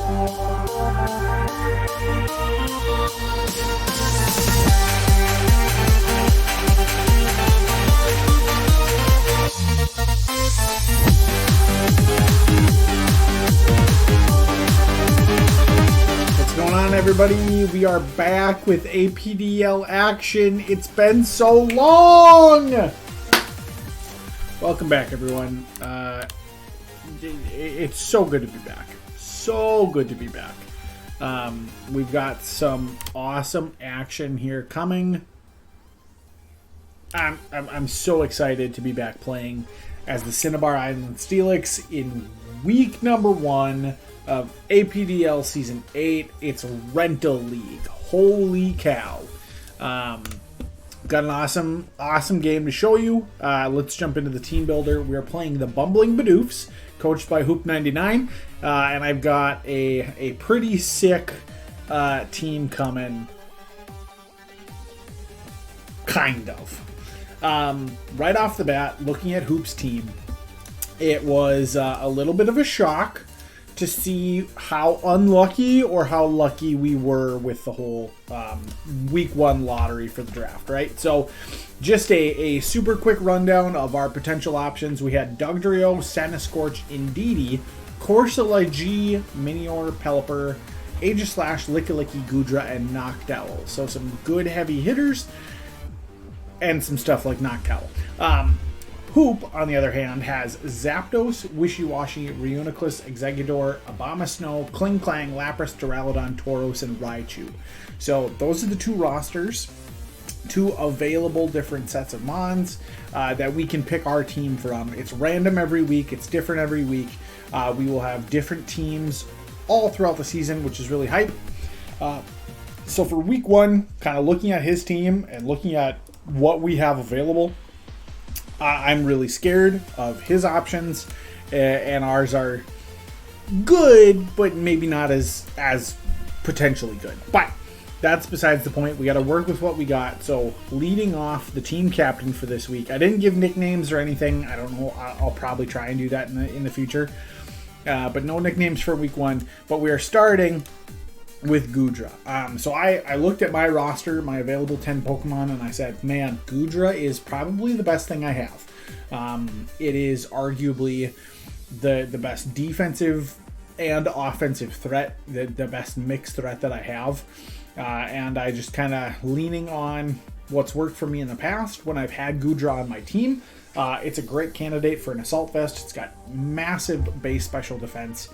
Everybody, we are back with APDL action. It's been so long. Welcome back, everyone. It's so good to be back. So good to be back. We've got some awesome action here coming. I'm so excited to be back playing as the Cinnabar Island Steelix in week number 1 of APDL Season 8. It's Rental League. Holy cow. Got an awesome game to show you. Let's jump into the team builder. We are playing the Bumbling Bidoofs, coached by Hoop99. And I've got a pretty sick team coming. Kind of. Right off the bat, looking at Hoop's team, it was a little bit of a shock to see how unlucky or how lucky we were with the whole week 1 lottery for the draft, right? So just a super quick rundown of our potential options. We had Dugtrio, Scorch, Indeedee, Corsola G, Minior, Pelipper, Aegislash, Lickilicky, Goodra, and Noctowl. So some good heavy hitters and some stuff like Noctowl. Hoop, on the other hand, has Zapdos, Wishiwashi, Reuniclus, Exeggutor, Abomasnow, Klinklang, Lapras, Duraludon, Tauros, and Raichu. So those are the 2 rosters, 2 available different sets of mons that we can pick our team from. It's random every week. It's different every week. We will have different teams all throughout the season, which is really hype. So for week 1, kind of looking at his team and looking at what we have available, I'm really scared of his options, and ours are good, but maybe not as potentially good. But that's besides the point. We got to work with what we got. So leading off, the team captain for this week, I didn't give nicknames or anything. I don't know. I'll probably try and do that in the future. But no nicknames for week 1. But we are starting with Goodra. So I looked at my roster, my available 10 Pokemon, and I said, man, Goodra is probably the best thing I have. It is arguably the best defensive and offensive threat, the best mixed threat that I have. And I just kind of leaning on what's worked for me in the past when I've had Goodra on my team. It's a great candidate for an Assault Vest. It's got massive base special defense.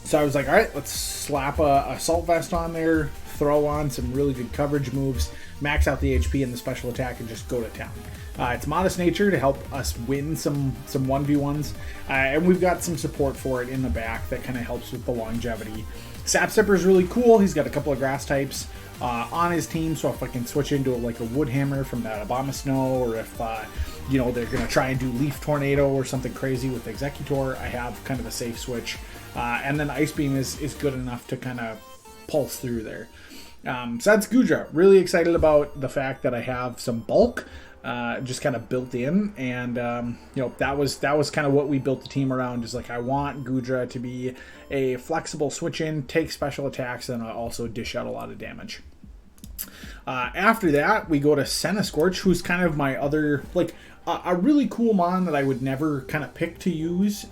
So I was like, all right, let's slap a Assault Vest on there, throw on some really good coverage moves, max out the HP and the special attack, and just go to town. It's Modest Nature to help us win some 1v1s, and we've got some support for it in the back that kind of helps with the longevity. Sapsipper is really cool. He's got a couple of grass types on his team, so if I can switch into like a Woodhammer from that Abomasnow, or if they're going to try and do Leaf Tornado or something crazy with Exeggutor, I have kind of a safe switch. And then Ice Beam is good enough to kind of pulse through there. So that's Goodra. Really excited about the fact that I have some bulk just kind of built in. And, that was kind of what we built the team around. Just like, I want Goodra to be a flexible switch in, take special attacks, and also dish out a lot of damage. After that, we go to Scorch, who's kind of my other, a really cool mon that I would never kind of pick to use.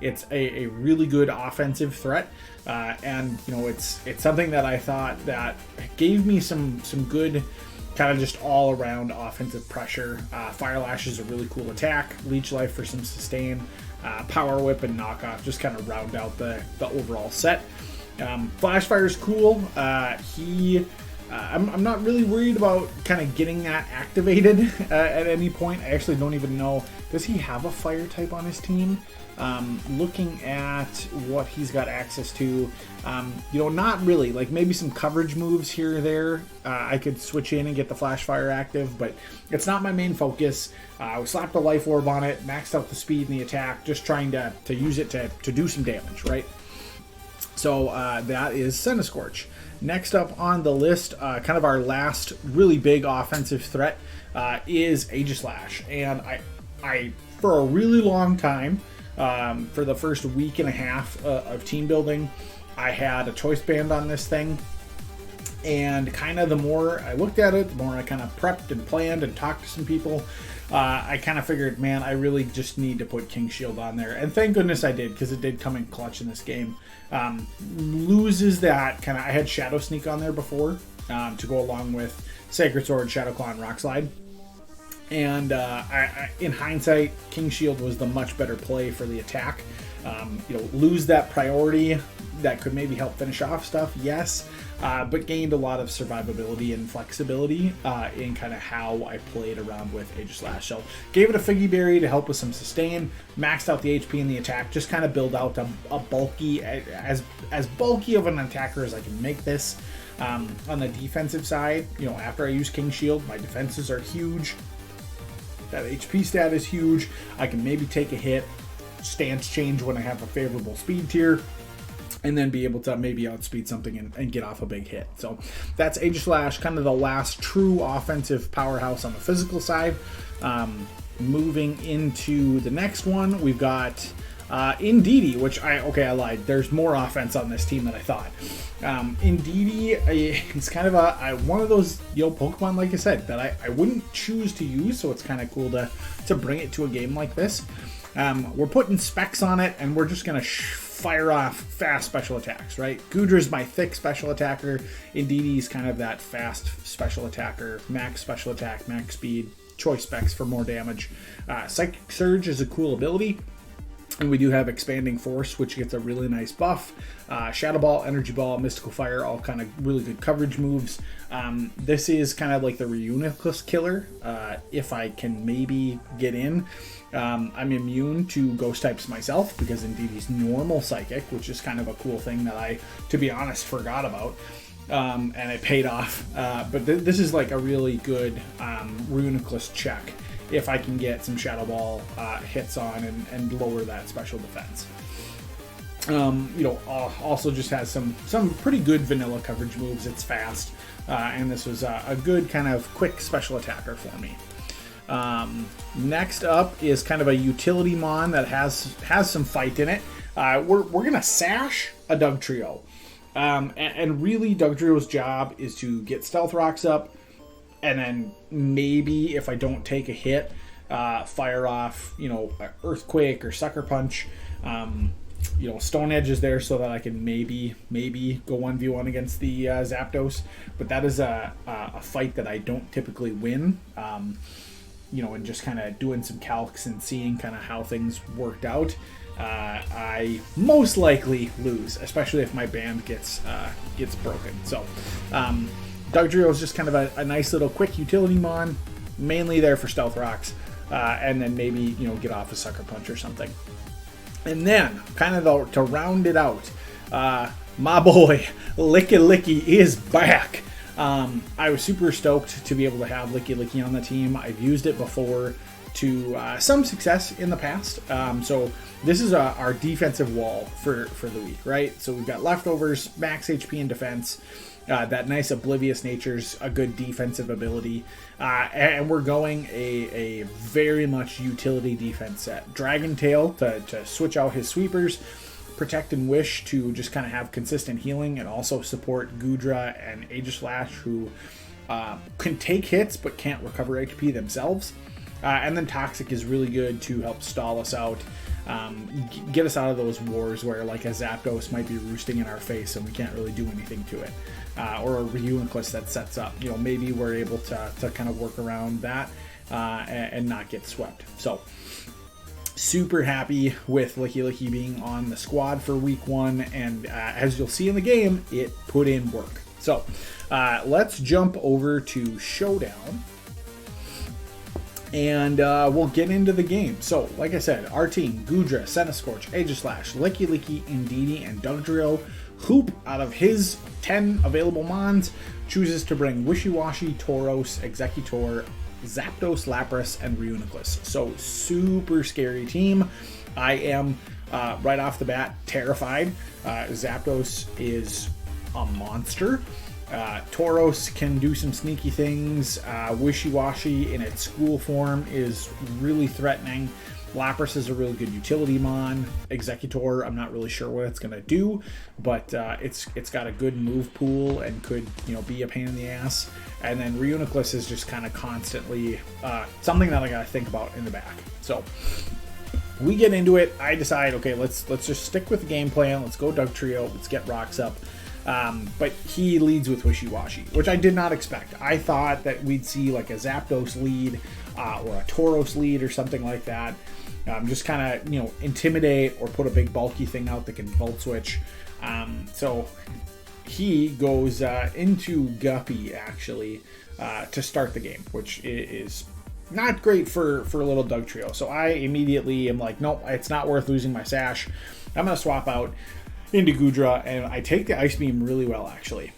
It's a really good offensive threat, and it's something that I thought that gave me some good kind of just all around offensive pressure. Fire Lash is a really cool attack. Leech Life for some sustain. Power Whip and Knockoff just kind of round out the overall set. Flash Fire is cool. I'm not really worried about kind of getting that activated at any point. I actually don't even know. Does he have a fire type on his team? Looking at what he's got access to, not really. Like maybe some coverage moves here or there. I could switch in and get the Flash Fire active, but it's not my main focus. We slapped a Life Orb on it, maxed out the speed and the attack, just trying to use it to do some damage, right? So that is Scorch. Next up on the list, kind of our last really big offensive threat is Aegislash. And I for a really long time, For the first week and a half of team building, I had a choice band on this thing. And kind of the more I looked at it, the more I kind of prepped and planned and talked to some people, I kind of figured, man, I really just need to put King Shield on there. And thank goodness I did, because it did come in clutch in this game. Loses that kind of, I had Shadow Sneak on there before to go along with Sacred Sword, Shadow Claw, and Rock Slide. And in hindsight, King Shield was the much better play for the attack. Lose that priority that could maybe help finish off stuff, yes, but gained a lot of survivability and flexibility in kind of how I played around with Aegislash. So gave it a Figgy Berry to help with some sustain, maxed out the HP in the attack, just kind of build out a bulky, as bulky of an attacker as I can make this. On the defensive side, after I use King Shield, my defenses are huge. That HP stat is huge. I can maybe take a hit, stance change when I have a favorable speed tier, and then be able to maybe outspeed something and get off a big hit. So that's Aegislash, kind of the last true offensive powerhouse on the physical side. Moving into the next one, we've got Indeedee, which I lied. There's more offense on this team than I thought. Indeedee is kind of one of those Pokemon, like I said, that I wouldn't choose to use, so it's kind of cool to bring it to a game like this. We're putting specs on it, and we're just going to fire off fast special attacks, right? Goodra's my thick special attacker. Indeedee's kind of that fast special attacker, max special attack, max speed, choice specs for more damage. Psychic Surge is a cool ability. And we do have Expanding Force, which gets a really nice buff. Shadow Ball, Energy Ball, Mystical Fire, all kind of really good coverage moves. This is kind of like the Reuniclus killer, if I can maybe get in. I'm immune to Ghost types myself, because Indeedee's normal Psychic, which is kind of a cool thing that I, to be honest, forgot about. And it paid off. But this is like a really good Reuniclus check, if I can get some Shadow Ball hits on and lower that special defense. Also just has some pretty good vanilla coverage moves. It's fast, and this was a good kind of quick special attacker for me. Next up is kind of a utility mon that has some fight in it. We're gonna sash a Dugtrio, and really Dugtrio's job is to get Stealth Rocks up, and then maybe if I don't take a hit, fire off, Earthquake or Sucker Punch. Stone Edge is there so that I can maybe go 1v1 against the Zapdos. But that is a fight that I don't typically win. And just kind of doing some calcs and seeing kind of how things worked out. I most likely lose, especially if my band gets broken. So, Dugtrio is just kind of a nice little quick utility mon, mainly there for Stealth Rocks, and then maybe, get off a Sucker Punch or something. And then, kind of to round it out, my boy, Licky is back. I was super stoked to be able to have Licky on the team. I've used it before to some success in the past. So this is our defensive wall for the week, right? So we've got leftovers, max HP and defense. That nice Oblivious Nature's a good defensive ability. And we're going a very much utility defense set. Dragon Tail to switch out his sweepers. Protect and Wish to just kind of have consistent healing and also support Goodra and Aegislash, who can take hits but can't recover HP themselves. And then Toxic is really good to help stall us out. Get us out of those wars where like a Zapdos might be roosting in our face and we can't really do anything to it. Or a Reuniclus that sets up. Maybe we're able to kind of work around that and not get swept. So, super happy with Licky being on the squad for week 1. And as you'll see in the game, it put in work. So, let's jump over to Showdown. And we'll get into the game. So, like I said, our team, Goodra, Centiskorch, Aegislash, Licky, Indeedee, and Dugtrio. Hoop, out of his 10 available mons, chooses to bring Wishiwashi, Tauros, Executor, Zapdos, Lapras, and Reuniclus. So, super scary team. I am, right off the bat, terrified. Zapdos is a monster. Tauros can do some sneaky things. Wishiwashi in its school form is really threatening. Lapras is a really good utility mon. Executor, I'm not really sure what it's gonna do, but it's got a good move pool and could, you know, be a pain in the ass. And then Reuniclus is just kind of constantly something that I gotta think about in the back. So we get into it. I decide, okay, let's just stick with the game plan. Let's go Dugtrio. Let's get rocks up. But he leads with Wishy-Washy, which I did not expect. I thought that we'd see like a Zapdos lead or a Tauros lead or something like that. Just kind of, you know, intimidate or put a big bulky thing out that can Volt Switch. So he goes into Guppy, actually, to start the game, which is not great for a little Dugtrio. So I immediately am like, nope, it's not worth losing my Sash. I'm going to swap out into Goodra, and I take the Ice Beam really well, actually.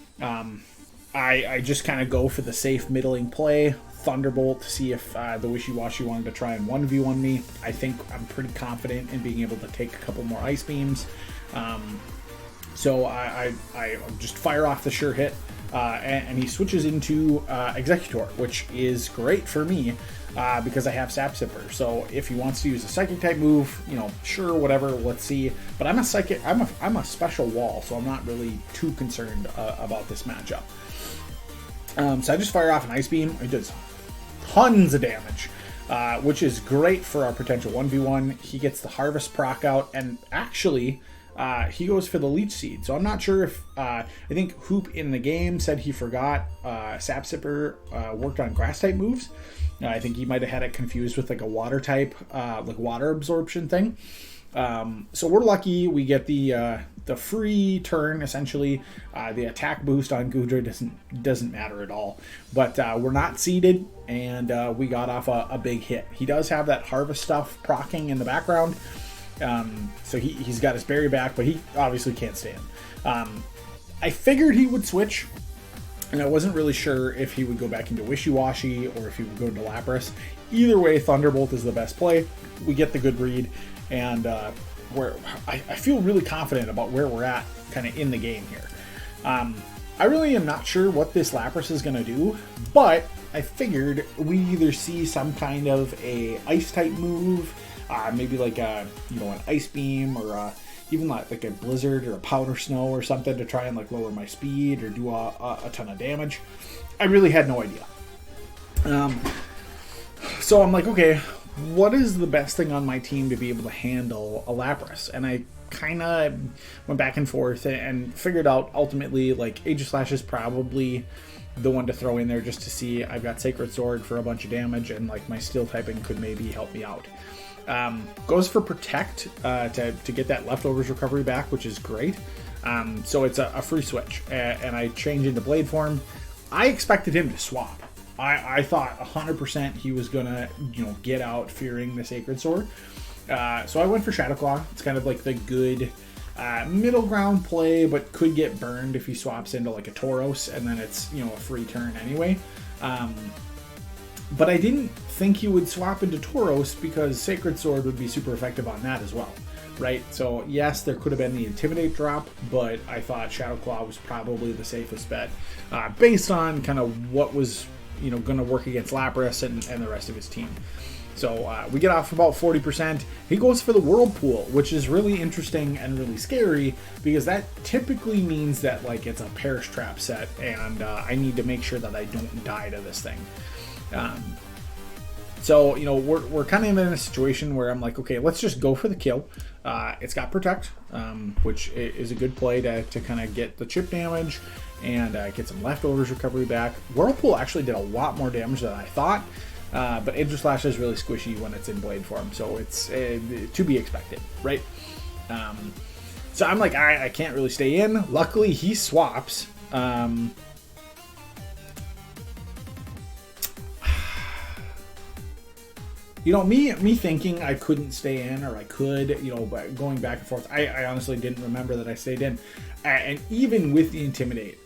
I just kind of go for the safe middling play, Thunderbolt, to see if the Wishy-Washy wanted to try and 1v1 me. I think I'm pretty confident in being able to take a couple more Ice Beams. So I just fire off the sure hit, and he switches into Executor, which is great for me because I have Sap Sipper. So if he wants to use a Psychic type move, you know, sure, whatever, let's see. But I'm a Psychic, I'm a special wall, so I'm not really too concerned about this matchup. So I just fire off an Ice Beam. It does tons of damage, which is great for our potential 1v1. He gets the Harvest proc out, and actually he goes for the Leech Seed. So I'm not sure if I think Hoop in the game said he forgot Sap Sipper worked on Grass type moves. I think he might have had it confused with like a Water type, like Water Absorption thing. So we're lucky we get the free turn, essentially. The attack boost on Goodra doesn't matter at all. But we're not seeded, and we got off a big hit. He does have that Harvest stuff proccing in the background. So he's got his berry back, but he obviously can't stand. I figured he would switch, and I wasn't really sure if he would go back into Wishy-Washy or if he would go into Lapras. Either way, Thunderbolt is the best play. We get the good read, and I feel really confident about where we're at kind of in the game here. I really am not sure what this Lapras is going to do, but I figured we either see some kind of a Ice type move, maybe like an Ice Beam, or even like a Blizzard or a Powder Snow or something to try and like lower my speed or do a ton of damage. I really had no idea. So I'm like, okay, what is the best thing on my team to be able to handle a Lapras? And I kind of went back and forth and figured out ultimately like Aegislash is probably the one to throw in there just to see. I've got Sacred Sword for a bunch of damage, and like my Steel typing could maybe help me out. Goes for Protect to get that Leftovers recovery back, which is great. So it's a free switch, and I change into Blade form. I expected him to swap. I thought 100% he was gonna get out fearing the Sacred Sword. So I went for Shadow Claw. It's kind of like the good middle ground play, but could get burned if he swaps into like a Tauros, and then it's a free turn anyway. But I didn't think he would swap into Tauros because Sacred Sword would be super effective on that as well, right? So yes, there could have been the Intimidate drop, but I thought Shadow Claw was probably the safest bet based on kind of what was going to work against Lapras and the rest of his team. So we get off about 40%. He goes for the Whirlpool, which is really interesting and really scary because that typically means that like it's a Perish Trap set, and I need to make sure that I don't die to this thing. So we're kind of in a situation where I'm like, okay, let's just go for the kill. It's got Protect, which is a good play to kind of get the chip damage and get some Leftovers recovery back. Whirlpool actually did a lot more damage than I thought. But Aegislash is really squishy when it's in Blade form, so it's to be expected, right? So I'm like, I can't really stay in. Luckily, he swaps. Me thinking I couldn't stay in, or I could, but going back and forth, I honestly didn't remember that I stayed in. And even with the Intimidate,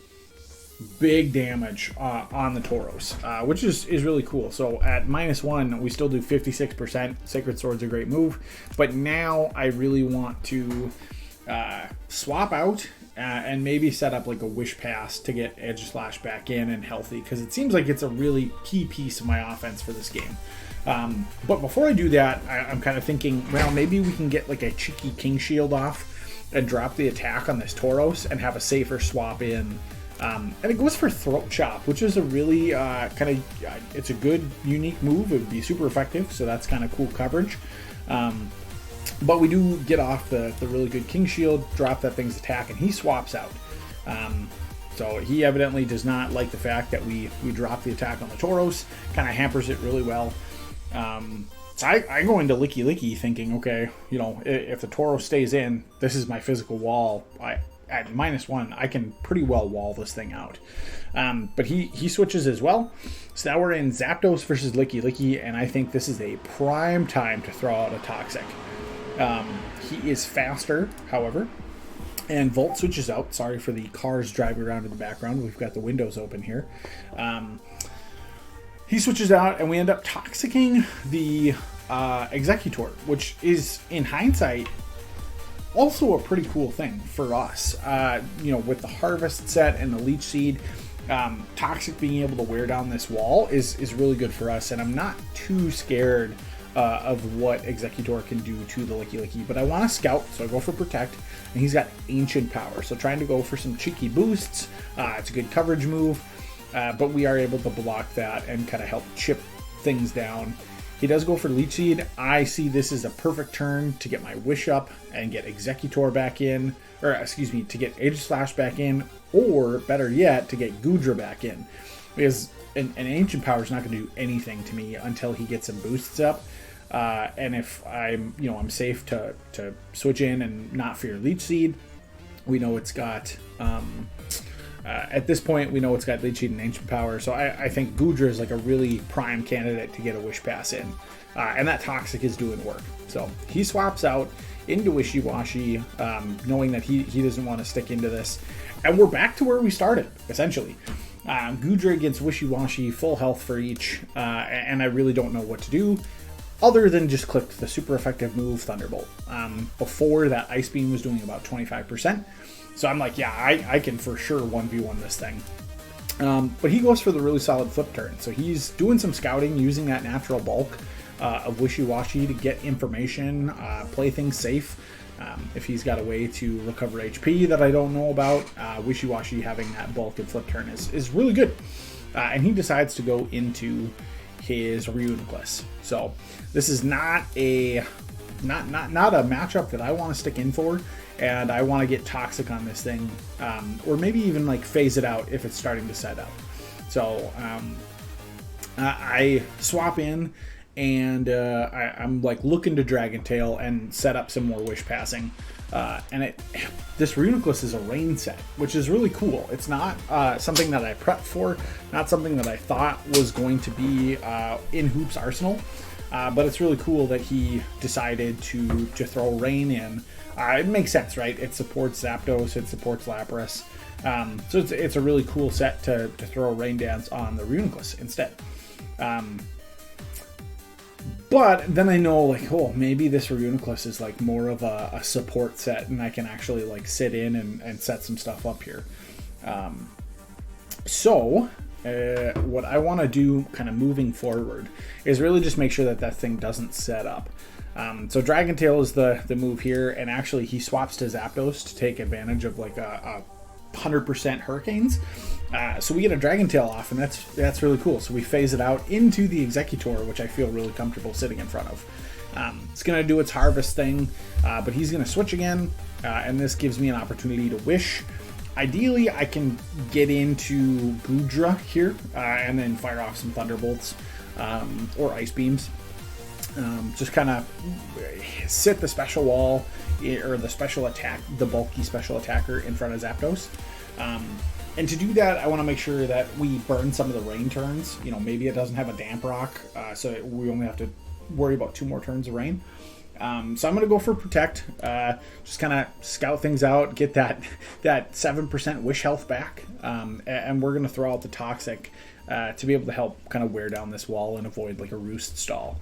big damage on the Tauros, which is really cool. So at -1, we still do 56%. Sacred Sword's a great move, but now I really want to swap out and maybe set up like a Wish Pass to get Edge Slash back in and healthy, because it seems like it's a really key piece of my offense for this game. But before I do that, I'm kind of thinking, well, maybe we can get like a cheeky King Shield off and drop the attack on this Tauros and have a safer swap in. And it goes for Throat Chop, which is a really it's a good, unique move. It would be super effective, so that's kind of cool coverage. But we do get off the really good King Shield, drop that thing's attack, and he swaps out. So he evidently does not like the fact that we drop the attack on the Tauros. Kind of hampers it really well. So I go into Licky Licky thinking, okay, you know, if the Tauros stays in, this is my physical wall. At -1, I can pretty well wall this thing out. But he switches as well. So now we're in Zapdos versus Licky Licky, and I think this is a prime time to throw out a Toxic. He is faster, however, and Volt switches out. Sorry for the cars driving around in the background. We've got the windows open here. He switches out, and we end up Toxicking the Executor, which is, in hindsight, also a pretty cool thing for us. You know, with the Harvest set and the Leech Seed, Toxic being able to wear down this wall is really good for us, and I'm not too scared of what Executor can do to the Licky Licky, but I want to Scout, so I go for Protect, and he's got Ancient Power, so trying to go for some cheeky boosts. It's a good coverage move, but we are able to block that and kind of help chip things down. He does go for Leech Seed. I see this as a perfect turn to get my Wish up and get Executor back in, or excuse me, to get Edge Slash back in, or better yet, to get Goodra back in, because an Ancient Power is not going to do anything to me until he gets some boosts up. And if I'm safe to switch in and not fear Leech Seed. We know it's got at this point we know it's got Leech Seed and Ancient Power, so I think Goodra is like a really prime candidate to get a Wish Pass in, and that Toxic is doing work. So he swaps out into Wishy Washy, knowing that he doesn't want to stick into this, and we're back to where we started essentially. Goodra against Wishy Washy, full health for each, and I really don't know what to do other than just click the super effective move Thunderbolt. Before that, Ice Beam was doing about 25%. So I'm like, yeah, I can for sure 1v1 this thing. But he goes for the really solid flip turn. So he's doing some scouting using that natural bulk of Wishy Washy to get information, play things safe. If he's got a way to recover HP that I don't know about, Wishy Washy having that bulk and flip turn is really good. And he decides to go into his Reuniclus. So this is not a matchup that I want to stick in for, and I want to get Toxic on this thing, or maybe even like phase it out if it's starting to set up. So I swap in, and I'm like looking to Dragon Tail and set up some more Wish Passing. And this Reuniclus is a rain set, which is really cool. It's not something that I prepped for, not something that I thought was going to be in Hoop's arsenal, but it's really cool that he decided to throw rain in. It makes sense, right? It supports Zapdos, it supports Lapras, so it's a really cool set to throw Rain Dance on the Reuniclus instead. But then I know, like, oh, maybe this Reuniclus is like more of a support set, and I can actually like sit in and set some stuff up here. So what I want to do kind of moving forward is really just make sure that thing doesn't set up. So Dragon Tail is the move here, and actually he swaps to Zapdos to take advantage of like a 100% Hurricanes. So we get a Dragon Tail off, and that's really cool. So we phase it out into the Executor, which I feel really comfortable sitting in front of. It's going to do its Harvest thing, but he's going to switch again, and this gives me an opportunity to Wish. Ideally, I can get into Goodra here, and then fire off some Thunderbolts or Ice Beams. Just kind of sit the special wall, or the special attack, the bulky special attacker in front of Zapdos. And to do that, I want to make sure that we burn some of the rain turns. You know, maybe it doesn't have a Damp Rock, so we only have to worry about 2 more turns of rain. So I'm going to go for Protect, just kind of scout things out, get that 7% Wish health back, and we're going to throw out the Toxic to be able to help kind of wear down this wall and avoid like a Roost stall.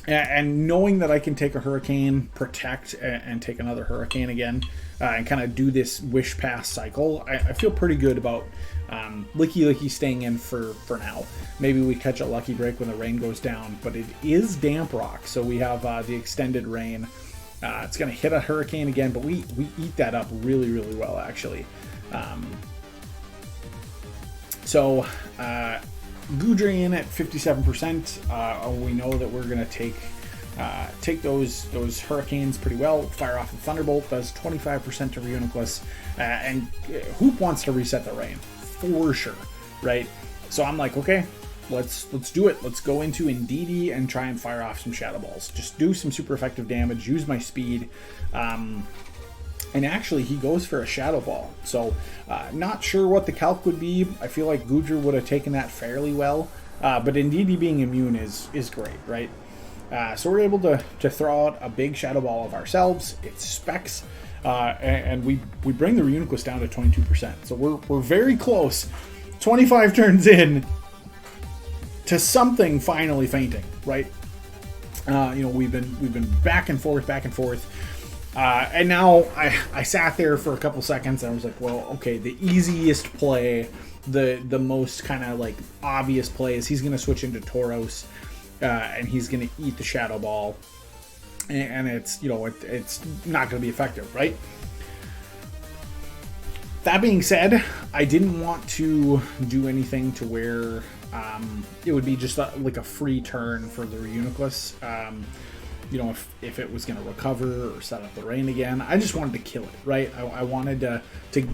And knowing that I can take a Hurricane, protect, and take another Hurricane again, and kind of do this Wish Pass cycle, I feel pretty good about Licky staying in for now. Maybe we catch a lucky break when the rain goes down, but it is Damp Rock, so we have the extended rain. It's going to hit a Hurricane again, but we eat that up really, really well, actually. So Goodrian at 57%. We know that we're going to take those Hurricanes pretty well. Fire off the Thunderbolt does 25% to Reuniclus, and Hoop wants to reset the rain for sure, right? So I'm like, okay, let's do it. Let's go into Indeedee and try and fire off some Shadow Balls. Just do some super effective damage. Use my speed. And actually, he goes for a Shadow Ball. So, not sure what the calc would be. I feel like Goodra would have taken that fairly well. But Indeedee being immune is great, right? So we're able to throw out a big Shadow Ball of ourselves. It specs. And we bring the Reuniclus down to 22%. So we're very close. 25 turns in to something finally fainting, right? We've been back and forth. And now I sat there for a couple seconds and I was like, well, okay, the easiest play, the most kind of like obvious play is he's going to switch into Tauros, and he's going to eat the Shadow Ball, and it's not going to be effective, right? That being said, I didn't want to do anything to where it would be just like a free turn for the Reuniclus. If it was going to recover or set up the rain again. I just wanted to kill it, right? I wanted to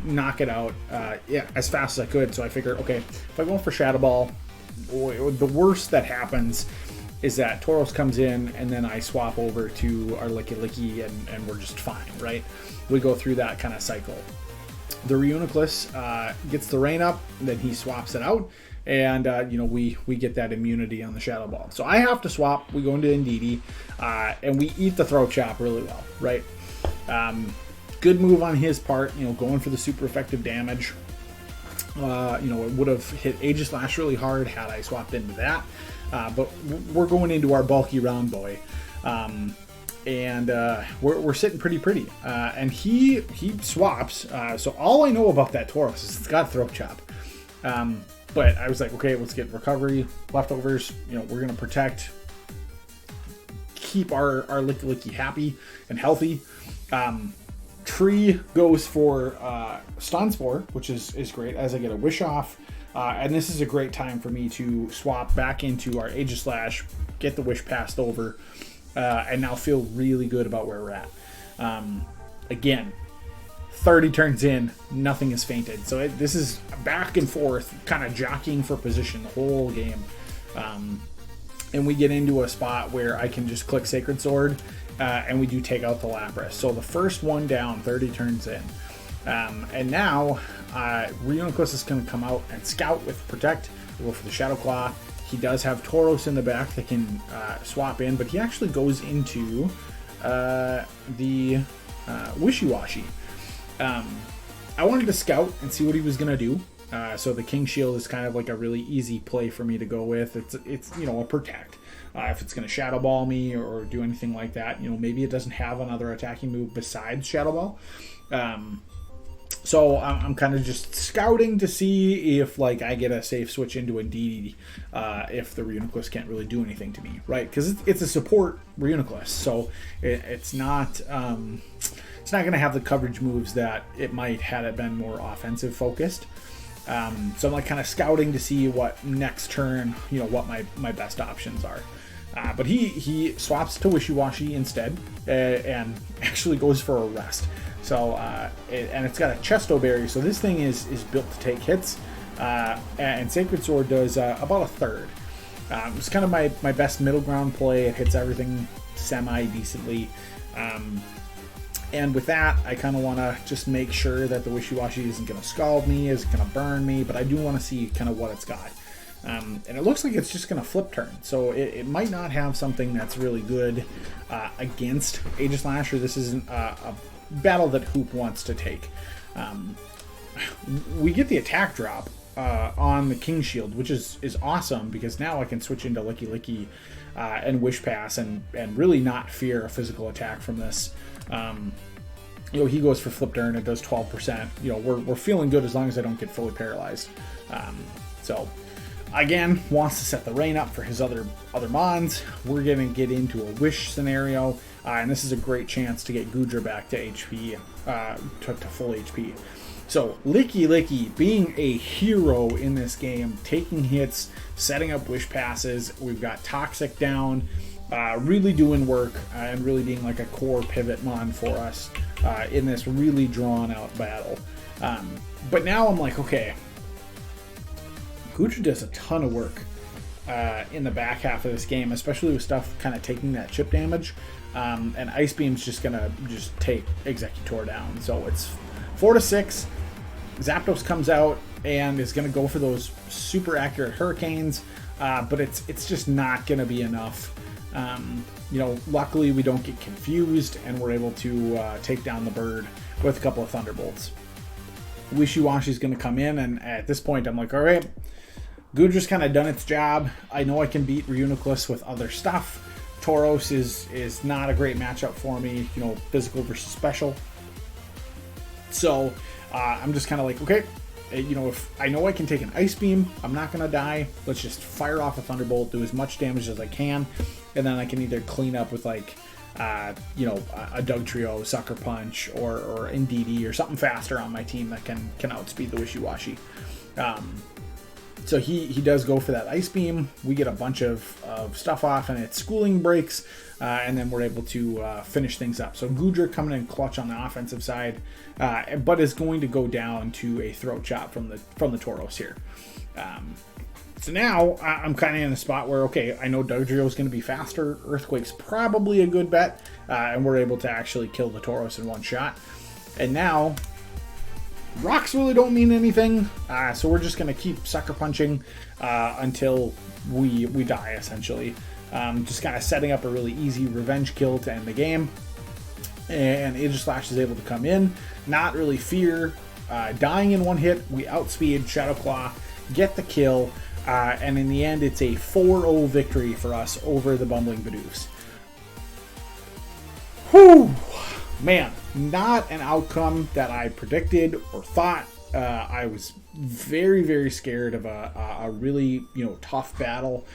knock it out as fast as I could. So I figured, okay, if I go for Shadow Ball, the worst that happens is that Tauros comes in and then I swap over to our Licky and we're just fine, right? We go through that kind of cycle. The Reuniclus gets the rain up, then he swaps it out, and we get that immunity on the Shadow Ball. So I have to swap. We go into Indeedee, and we eat the Throat Chop really well, right? Good move on his part, going for the super effective damage. It would have hit Aegis Lash really hard had I swapped into that, but we're going into our bulky round boy. And we're sitting pretty. And he swaps. So all I know about that Tauros is it's got Throat Chop. But I was like, okay, let's get recovery, leftovers. We're going to protect, keep our Licky happy and healthy. Tree goes for Stun Spore, which is great as I get a Wish Off. And this is a great time for me to swap back into our Aegis Slash, get the Wish passed over, and now feel really good about where we're at. Again, 30 turns in, nothing is fainted. So this is back and forth, kind of jockeying for position the whole game. And we get into a spot where I can just click Sacred Sword, and we do take out the Lapras. So the first one down, 30 turns in. And now, Reuniclus is going to come out and scout with Protect. We'll go for the Shadow Claw. He does have Tauros in the back that can swap in, but he actually goes into the Wishy-Washy. I wanted to scout and see what he was going to do. So the King Shield is kind of like a really easy play for me to go with. It's a Protect. If it's going to Shadow Ball me or do anything like that, maybe it doesn't have another attacking move besides Shadow Ball. So I'm kind of just scouting to see if I get a safe switch into Indeedee if the Reuniclus can't really do anything to me, right? Because it's a support Reuniclus, so it's not going to have the coverage moves that it might had it been more offensive focused. So I'm kind of scouting to see what next turn, what my best options are. But he swaps to Wishy-Washy instead and actually goes for a Rest. So, and it's got a Chesto Berry, so this thing is built to take hits. And Sacred Sword does about a third. It's kind of my best middle ground play. It hits everything semi-decently. And with that, I kind of want to just make sure that the Wishy-Washy isn't going to scald me, isn't going to burn me, but I do want to see kind of what it's got. And it looks like it's just going to flip turn, so it might not have something that's really good against Aegis Lash, or this isn't a battle that Hoop wants to take. We get the attack drop, on the King Shield, which is awesome because now I can switch into Licky Licky and Wish Pass and really not fear a physical attack from this. You know, he goes for Flip Turn, it does 12%. You know, we're feeling good as long as I don't get fully paralyzed. So again, wants to set the rain up for his other mons. We're gonna get into a Wish scenario, and this is a great chance to get Goodra back to HP, to full HP. So Licky Licky being a hero in this game, taking hits, setting up Wish Passes. We've got Toxic down, really doing work and really being like a core pivot mon for us in this really drawn out battle. But now I'm like, okay, Goodra does a ton of work in the back half of this game, especially with stuff kind of taking that chip damage. And Ice Beam's just gonna take Executor down. So it's 4-6. Zapdos comes out and is gonna go for those super accurate Hurricanes, but it's just not gonna be enough. You know, luckily we don't get confused and we're able to take down the bird with a couple of Thunderbolts. Wishy-Washy's gonna come in, and at this point I'm like, all right, Goodra's kind of done its job. I know I can beat Reuniclus with other stuff. Tauros is not a great matchup for me, you know, physical versus special. So I'm just kind of like, okay, you know, if I know I can take an Ice Beam, I'm not going to die. Let's just fire off a Thunderbolt, do as much damage as I can, and then I can either clean up with like, you know, a Dugtrio, Sucker Punch, or Indeedee, or something faster on my team that can outspeed the Wishy-Washy. So he does go for that Ice Beam. We get a bunch of stuff off, and its schooling breaks, and then we're able to finish things up. So Goodra coming in clutch on the offensive side, but is going to go down to a throat chop from the Tauros here. So now I'm kind of in a spot where, okay, I know Dugtrio is going to be faster. Earthquake's probably a good bet, and we're able to actually kill the Tauros in one shot. And now rocks really don't mean anything, so we're just going to keep sucker punching until we die, essentially. Just kind of setting up a really easy revenge kill to end the game. And Aegislash is able to come in, not really fear dying in one hit. We outspeed Shadow Claw, get the kill, and in the end it's a 4-0 victory for us over the Bumbling Bidoofs. Whew! Man, not an outcome that I predicted or thought. I was very, very scared of a really, you know, tough battle.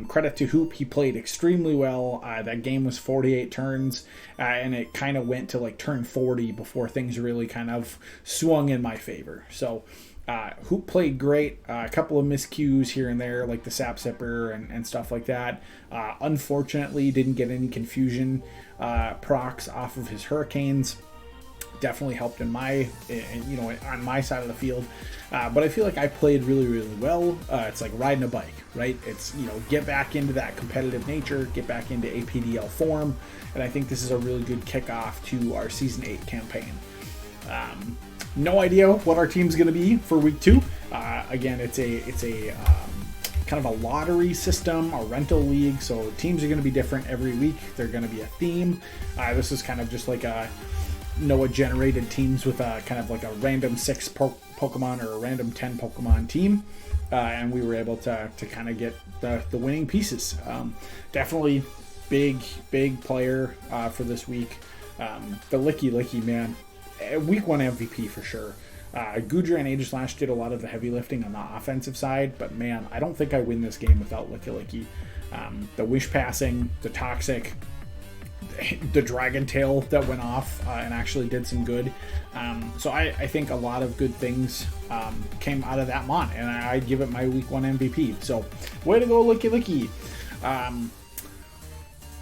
Credit to Hoop, he played extremely well. That game was 48 turns, and it kind of went to like turn 40 before things really kind of swung in my favor. So Hoop played great. A couple of miscues here and there, like the Sap Sipper and stuff like that. Unfortunately, didn't get any confusion procs off of his Hurricanes. Definitely helped in my, you know, on my side of the field. But I feel like I played really, really well. It's like riding a bike, right? It's, you know, get back into that competitive nature, get back into APDL form, and I think this is a really good kickoff to our Season 8 campaign. No idea what our team's going to be for Week 2. Again, it's a kind of a lottery system, a rental league, so teams are going to be different every week. They're going to be a theme. This is kind of just like a Noah-generated teams with a kind of like a random 6 Pokemon or a random 10 Pokemon team, and we were able to kind of get the winning pieces. Definitely big player for this week. The Licky Licky, man, Week 1 MVP for sure. Goodra and Aegislash did a lot of the heavy lifting on the offensive side, but man, I don't think I win this game without Licky Licky. The Wish Passing, the Toxic, the Dragon Tail that went off and actually did some good. So I think a lot of good things came out of that mon, and I'd give it my Week 1 MVP. So way to go, Licky Licky.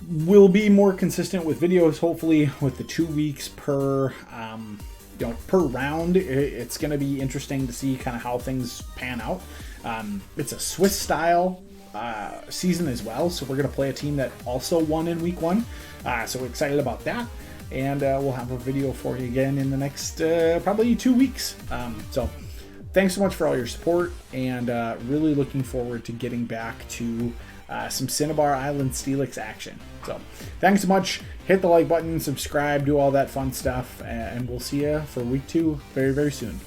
We'll be more consistent with videos, hopefully, with the 2 weeks per per round. It's going to be interesting to see kind of how things pan out. It's a Swiss style season as well, so we're going to play a team that also won in Week 1. So we're excited about that, and we'll have a video for you again in the next probably 2 weeks. So thanks so much for all your support, and really looking forward to getting back to some Cinnabar Island Steelix action. So thanks so much. Hit the like button, subscribe, do all that fun stuff, and we'll see you for Week 2 very, very soon.